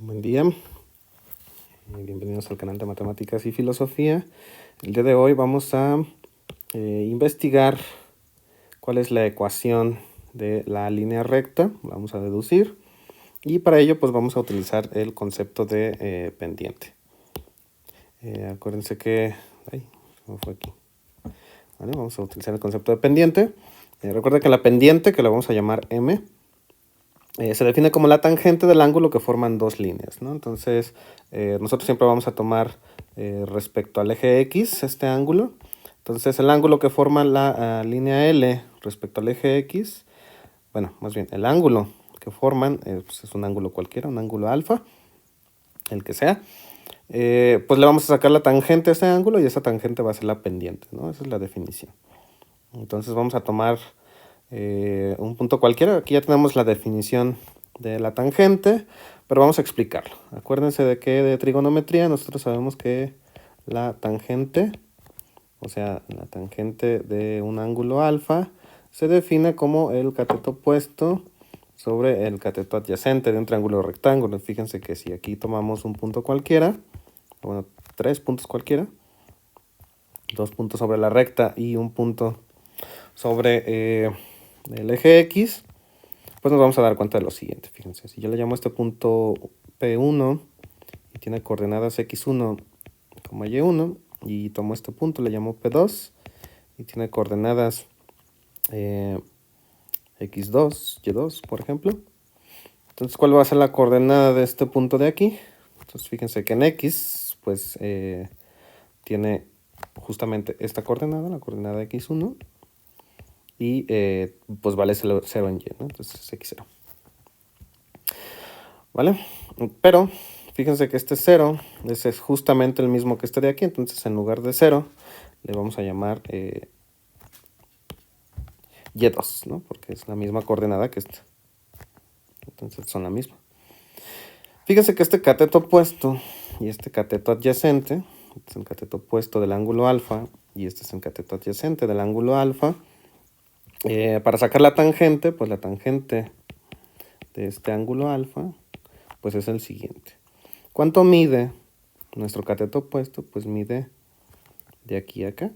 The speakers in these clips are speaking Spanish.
Buen día, bienvenidos al canal de Matemáticas y Filosofía. El día de hoy vamos a investigar cuál es la ecuación de la línea recta, vamos a deducir, y para ello pues vamos a utilizar el concepto de pendiente. Acuérdense que... Ay, se me fue aquí. Vale, vamos a utilizar el concepto de pendiente. Recuerda que la pendiente, que la vamos a llamar M, se define como la tangente del ángulo que forman dos líneas, ¿no? Entonces, nosotros siempre vamos a tomar respecto al eje X este ángulo. Entonces, el ángulo que forma la línea L respecto al eje X, bueno, más bien, el ángulo que forman pues es un ángulo cualquiera, un ángulo alfa, el que sea. Pues le vamos a sacar la tangente a ese ángulo y esa tangente va a ser la pendiente, ¿no? Esa es la definición. Entonces, vamos a tomar un punto cualquiera. Aquí ya tenemos la definición de la tangente, pero vamos a explicarlo. Acuérdense de que de trigonometría nosotros sabemos que la tangente, o sea, la tangente de un ángulo alfa, se define como el cateto opuesto sobre el cateto adyacente de un triángulo rectángulo. Fíjense que si aquí tomamos un punto cualquiera, bueno, tres puntos cualquiera, dos puntos sobre la recta y un punto sobre el eje X, pues nos vamos a dar cuenta de lo siguiente. Fíjense, si yo le llamo a este punto P1 y tiene coordenadas X1, Y1, y tomo este punto, le llamo P2 y tiene coordenadas X2, Y2, por ejemplo. Entonces, ¿cuál va a ser la coordenada de este punto de aquí? Entonces, fíjense que en X, pues, tiene justamente esta coordenada, la coordenada X1, y pues vale 0 en Y, ¿no? Entonces es X0. ¿Vale? Pero fíjense que este 0 ese es justamente el mismo que este de aquí, entonces en lugar de 0 le vamos a llamar Y2, ¿no? Porque es la misma coordenada que esta. Entonces son la misma. Fíjense que este cateto opuesto y este cateto adyacente, este es el cateto opuesto del ángulo alfa y este es el cateto adyacente del ángulo alfa. Para sacar la tangente, pues la tangente de este ángulo alfa, pues es el siguiente. ¿Cuánto mide nuestro cateto opuesto? Pues mide de aquí a acá.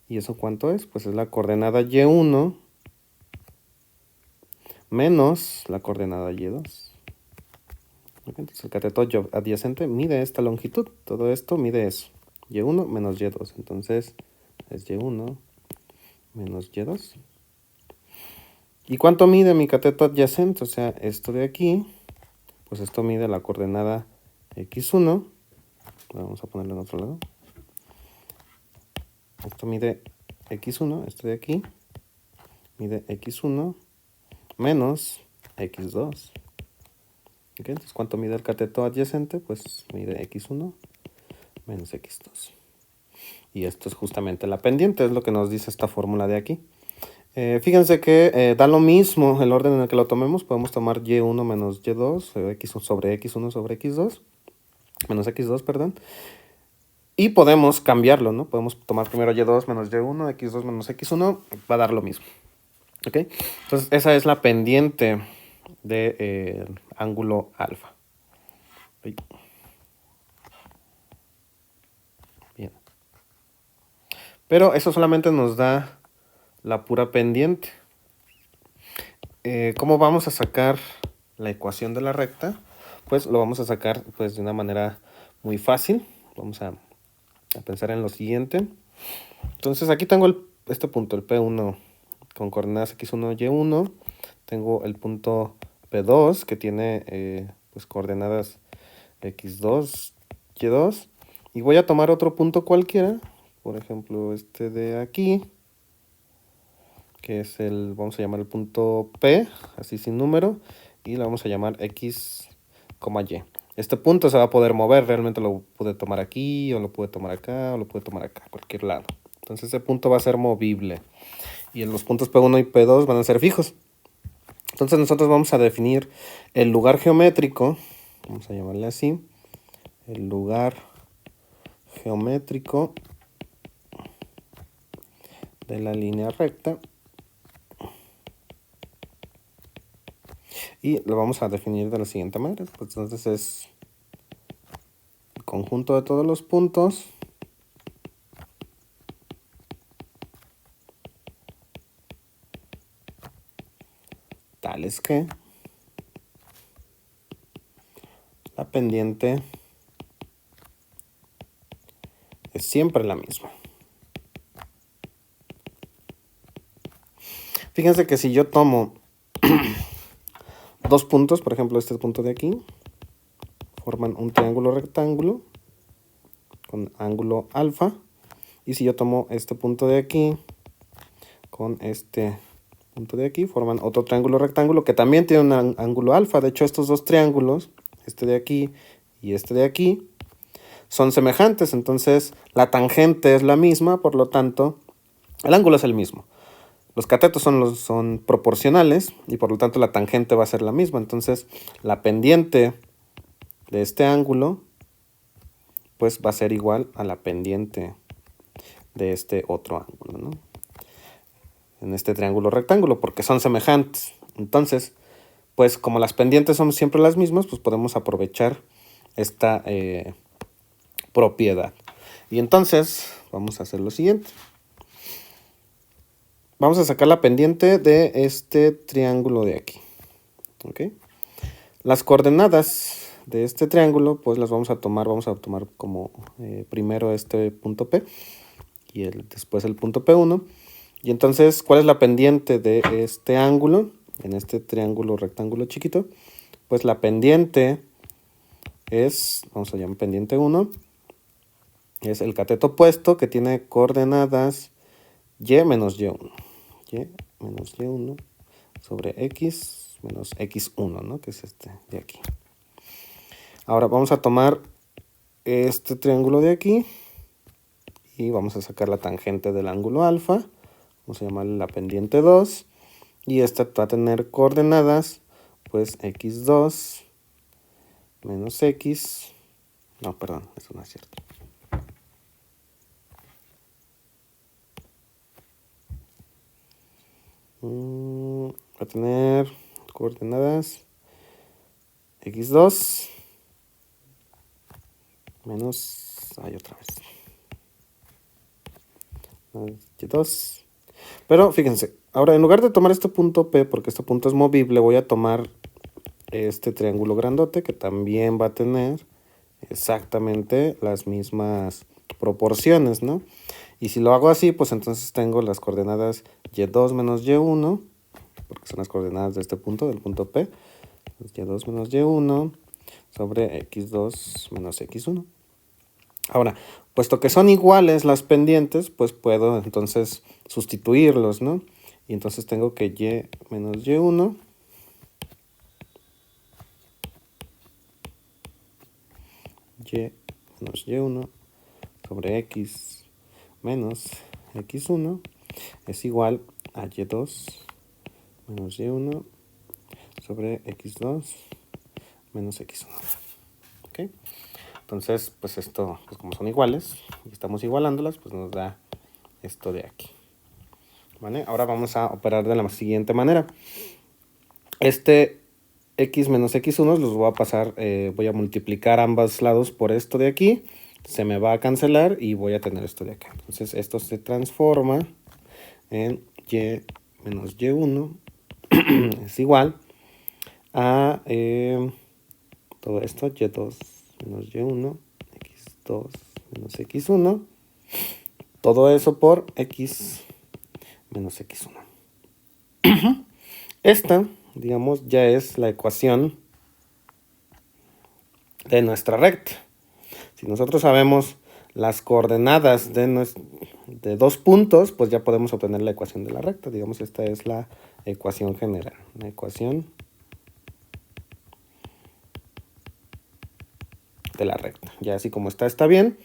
¿Y eso cuánto es? Pues es la coordenada Y1 menos la coordenada Y2. Entonces el cateto adyacente mide esta longitud. Todo esto mide eso. Y1 menos Y2. Entonces es Y1 menos Y2. ¿Y cuánto mide mi cateto adyacente? O sea, esto de aquí, pues esto mide la coordenada X1. Vamos a ponerlo en otro lado. Esto mide X1, esto de aquí, mide X1 menos X2. ¿Okay? Entonces, ¿cuánto mide el cateto adyacente? Pues mide X1 menos X2. Y esto es justamente la pendiente, es lo que nos dice esta fórmula de aquí. Fíjense que da lo mismo el orden en el que lo tomemos. Podemos tomar Y1 menos Y2, X sobre X1 sobre X2, menos X2, perdón. Y podemos cambiarlo, ¿no? Podemos tomar primero Y2 menos Y1, X2 menos X1, va a dar lo mismo. ¿Ok? Entonces, esa es la pendiente del ángulo alfa. Bien. Pero eso solamente nos da la pura pendiente. ¿Cómo vamos a sacar la ecuación de la recta? Pues lo vamos a sacar pues, de una manera muy fácil. Vamos a pensar en lo siguiente. Entonces aquí tengo este punto, el P1 con coordenadas X1, Y1. Tengo el punto P2 que tiene pues coordenadas X2, Y2. Y voy a tomar otro punto cualquiera, por ejemplo este de aquí, que es vamos a llamar el punto P, así sin número, y lo vamos a llamar X, Y. Este punto se va a poder mover, realmente lo pude tomar aquí, o lo pude tomar acá, o lo pude tomar acá, cualquier lado. Entonces ese punto va a ser movible, y los puntos P1 y P2 van a ser fijos. Entonces nosotros vamos a definir el lugar geométrico, vamos a llamarle así, el lugar geométrico de la línea recta Y lo vamos a definir de la siguiente manera. Pues entonces es el conjunto de todos los puntos tales que la pendiente es siempre la misma. Fíjense que si yo tomo dos puntos, por ejemplo este punto de aquí, forman un triángulo rectángulo con ángulo alfa. Y si yo tomo este punto de aquí con este punto de aquí, forman otro triángulo rectángulo que también tiene un ángulo alfa. De hecho, estos dos triángulos, este de aquí y este de aquí, son semejantes. Entonces, la tangente es la misma, por lo tanto, el ángulo es el mismo. Los catetos son proporcionales y por lo tanto la tangente va a ser la misma. Entonces, la pendiente de este ángulo pues va a ser igual a la pendiente de este otro ángulo, ¿no? En este triángulo rectángulo, porque son semejantes. Entonces, pues como las pendientes son siempre las mismas, pues podemos aprovechar esta propiedad. Y entonces, vamos a hacer lo siguiente. Vamos a sacar la pendiente de este triángulo de aquí. ¿Ok? Las coordenadas de este triángulo, pues las vamos a tomar como primero este punto P y después el punto P1. Y entonces, ¿cuál es la pendiente de este ángulo? En este triángulo rectángulo chiquito, pues la pendiente es, vamos a llamar pendiente 1, es el cateto opuesto que tiene coordenadas y menos y1. Y menos y1 sobre x menos x1, ¿no? Que es este de aquí. Ahora vamos a tomar este triángulo de aquí y vamos a sacar la tangente del ángulo alfa. Vamos a llamarle la pendiente 2. Y esta va a tener coordenadas, pues x2 menos x. No, perdón, eso no es cierto. Va a tener coordenadas x2 menos, otra vez, y2. Pero fíjense, ahora en lugar de tomar este punto P, porque este punto es movible, voy a tomar este triángulo grandote que también va a tener exactamente las mismas proporciones, ¿no? Y si lo hago así, pues entonces tengo las coordenadas y2 menos y1, porque son las coordenadas de este punto, del punto P, y2 menos y1 sobre x2 menos x1. Ahora, puesto que son iguales las pendientes, pues puedo entonces sustituirlos, ¿no? Y entonces tengo que y menos y1 y menos y1 sobre x menos x1 es igual a y2 menos y1 sobre x2 menos x1. ¿Ok? Entonces, pues esto, pues como son iguales y estamos igualándolas, pues nos da esto de aquí. ¿Vale? Ahora vamos a operar de la siguiente manera. Este x menos x1 los voy a pasar, voy a multiplicar ambos lados por esto de aquí. Se me va a cancelar y voy a tener esto de acá. Entonces esto se transforma en y menos y1 es igual a todo esto, y2 menos y1, x2 menos x1, todo eso por x menos x1. Esta, digamos, ya es la ecuación de nuestra recta. Si nosotros sabemos las coordenadas de dos puntos, pues ya podemos obtener la ecuación de la recta. Digamos, esta es la ecuación general. La ecuación de la recta. Ya así como está bien.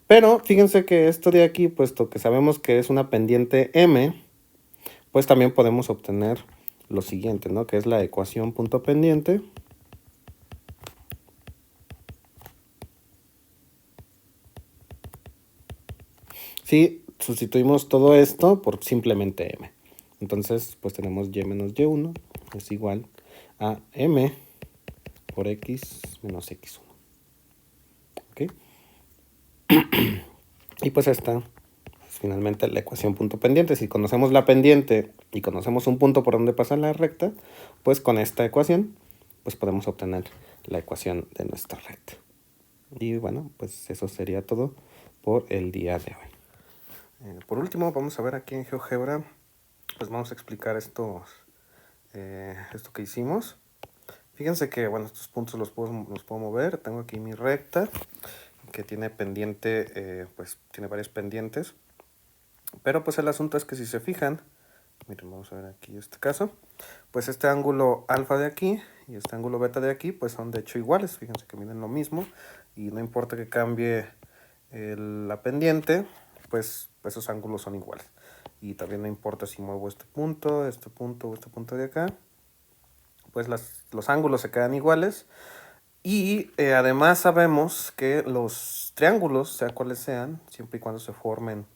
Pero fíjense que esto de aquí, puesto que sabemos que es una pendiente m, pues también podemos obtener lo siguiente, ¿no? Que es la ecuación punto pendiente si sustituimos todo esto por simplemente m. Entonces, pues tenemos y menos y1 es igual a m por x menos x1. ¿Ok? Y pues esta es finalmente la ecuación punto pendiente. Si conocemos la pendiente y conocemos un punto por donde pasa la recta, pues con esta ecuación pues podemos obtener la ecuación de nuestra recta. Y bueno, pues eso sería todo por el día de hoy. Por último, vamos a ver aquí en GeoGebra, pues vamos a explicar esto que hicimos. Fíjense que, bueno, estos puntos los puedo mover. Tengo aquí mi recta, que tiene pendiente, pues tiene varias pendientes. Pero pues el asunto es que si se fijan, miren, vamos a ver aquí este caso, pues este ángulo alfa de aquí y este ángulo beta de aquí, pues son de hecho iguales. Fíjense que miden lo mismo y no importa que cambie la pendiente, pues esos ángulos son iguales. Y también no importa si muevo este punto o este punto de acá, pues los ángulos se quedan iguales. Y además sabemos que los triángulos, sea cuales sean, siempre y cuando se formen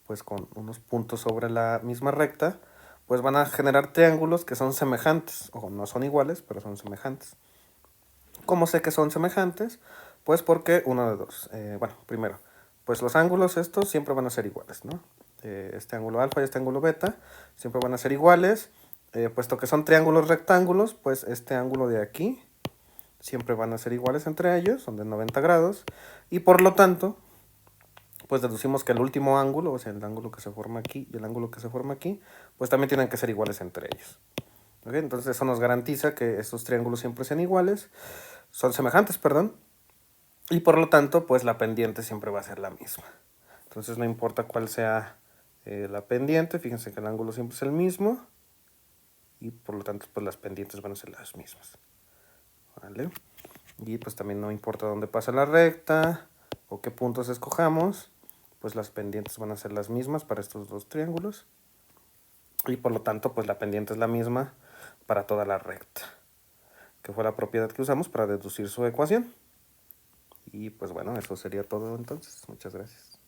pues con unos puntos sobre la misma recta, pues van a generar triángulos que son semejantes, o no son iguales, pero son semejantes. ¿Cómo sé que son semejantes? Pues porque uno de dos. Bueno, primero, pues los ángulos estos siempre van a ser iguales, ¿no? Este ángulo alfa y este ángulo beta siempre van a ser iguales, puesto que son triángulos rectángulos, pues este ángulo de aquí siempre van a ser iguales entre ellos, son de 90 grados, y por lo tanto, pues deducimos que el último ángulo, o sea, el ángulo que se forma aquí y el ángulo que se forma aquí, pues también tienen que ser iguales entre ellos. ¿Ok? Entonces eso nos garantiza que estos triángulos siempre sean iguales, son semejantes, perdón, y por lo tanto, pues la pendiente siempre va a ser la misma. Entonces no importa cuál sea la pendiente, fíjense que el ángulo siempre es el mismo, y por lo tanto, pues las pendientes van a ser las mismas. ¿Vale? Y pues también no importa dónde pasa la recta o qué puntos escojamos, pues las pendientes van a ser las mismas para estos dos triángulos. Y por lo tanto, pues la pendiente es la misma para toda la recta, que fue la propiedad que usamos para deducir su ecuación. Y pues bueno, eso sería todo entonces. Muchas gracias.